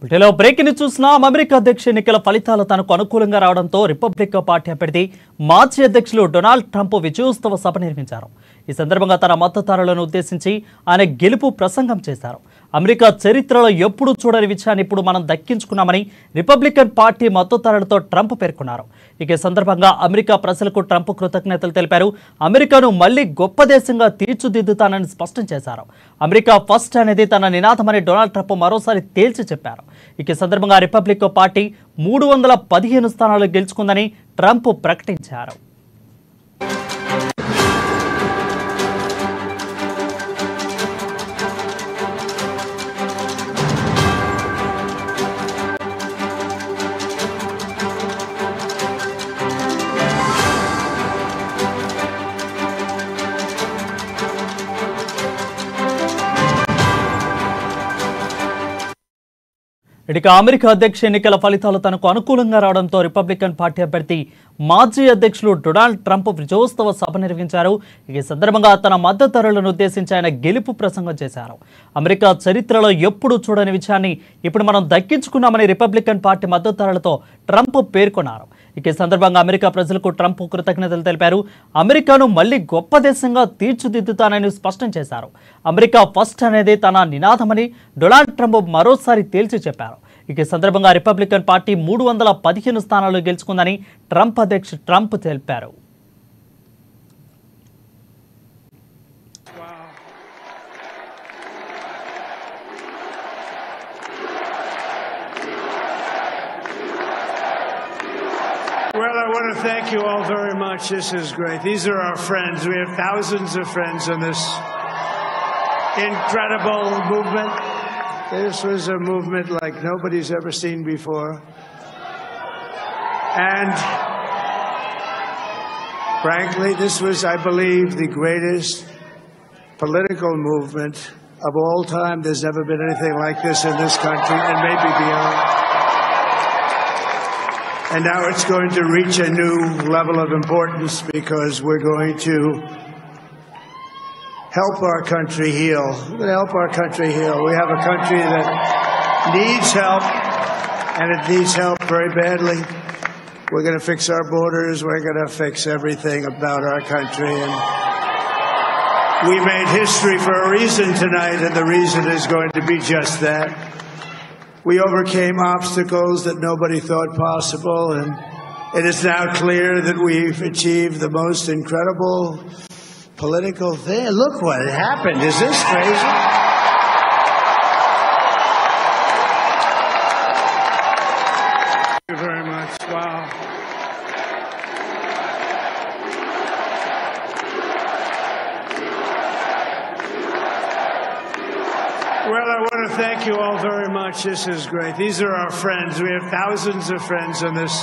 వీటిలో బ్రేకింగ్ చూస్తున్నాం. అమెరికా అధ్యక్ష ఎన్నికల ఫలితాలు తనకు అనుకూలంగా రావడంతో రిపబ్లిక్ పార్టీ అభ్యర్థి మాజీ అధ్యక్షులు డొనాల్డ్ ట్రంప్ విజయోత్సవ సభ నిర్వహించారు. ఈ సందర్భంగా తన మద్దతుదారులను ఉద్దేశించి ఆయన గెలుపు ప్రసంగం చేశారు. అమెరికా చరిత్రలో ఎప్పుడూ చూడని విజయాన్ని ఇప్పుడు మనం దక్కించుకున్నామని రిపబ్లికన్ పార్టీ మద్దతుదారులతో ట్రంప్ పేర్కొన్నారు. ఈ సందర్భంగా అమెరికా ప్రజలకు ట్రంప్ కృతజ్ఞతలు తెలిపారు. అమెరికాను మళ్లీ గొప్ప దేశంగా తీర్చిదిద్దుతానని స్పష్టం చేశారు. అమెరికా ఫస్ట్ అనేది తన నినాదమని డొనాల్డ్ ట్రంప్ మరోసారి తేల్చి చెప్పారు. ఈ సందర్భంగా రిపబ్లిక్ పార్టీ 315 స్థానాలు గెలుచుకుందని ట్రంప్ ప్రకటించారు. ఇక అమెరికా అధ్యక్ష ఎన్నికల ఫలితాలు తనకు అనుకూలంగా రావడంతో రిపబ్లికన్ పార్టీ అభ్యర్థి మాజీ అధ్యక్షులు డొనాల్డ్ ట్రంప్ విజయోత్సవ సభ నిర్వహించారు. ఈ సందర్భంగా తన మద్దతుదారులను ఉద్దేశించి ఆయన గెలుపు ప్రసంగం చేశారు. అమెరికా చరిత్రలో ఎప్పుడూ చూడని విజయాన్ని ఇప్పుడు మనం దక్కించుకున్నామని రిపబ్లికన్ పార్టీ మద్దతుదారులతో ట్రంప్ పేర్కొన్నారు. ఈ సందర్భంగా అమెరికా ప్రజలకు ట్రంప్ కృతజ్ఞతలు తెలిపారు. అమెరికాను మళ్లీ గొప్ప దేశంగా తీర్చిదిద్దుతానని స్పష్టం చేశారు. అమెరికా ఫస్ట్ అనేది తన నినాదమని డొనాల్డ్ ట్రంప్ మరోసారి తేల్చి చెప్పారు. ఈ సందర్భంగా రిపబ్లికన్ పార్టీ 315 స్థానాలు గెలుచుకుందని ట్రంప్ తెలిపారు. Well, I want to thank you all very much. This is great. These are our friends. We have thousands of friends in this incredible movement. This was a movement like nobody's ever seen before. And frankly, this was, I believe, the greatest political movement of all time. There's never been anything like this in this country and maybe beyond. And now it's going to reach a new level of importance because we're going to help our country heal. We're going to help our country heal. We have a country that needs help, and it needs help very badly. We're going to fix our borders. We're going to fix everything about our country. And we made history for a reason tonight, and the reason is going to be just that. We overcame obstacles that nobody thought possible, and it is now clear that we've achieved the most incredible political thing. Look what happened. Is this crazy? Thank you very much. Wow. Well, I want to thank you all very much. This is great. These are our friends. We have thousands of friends in this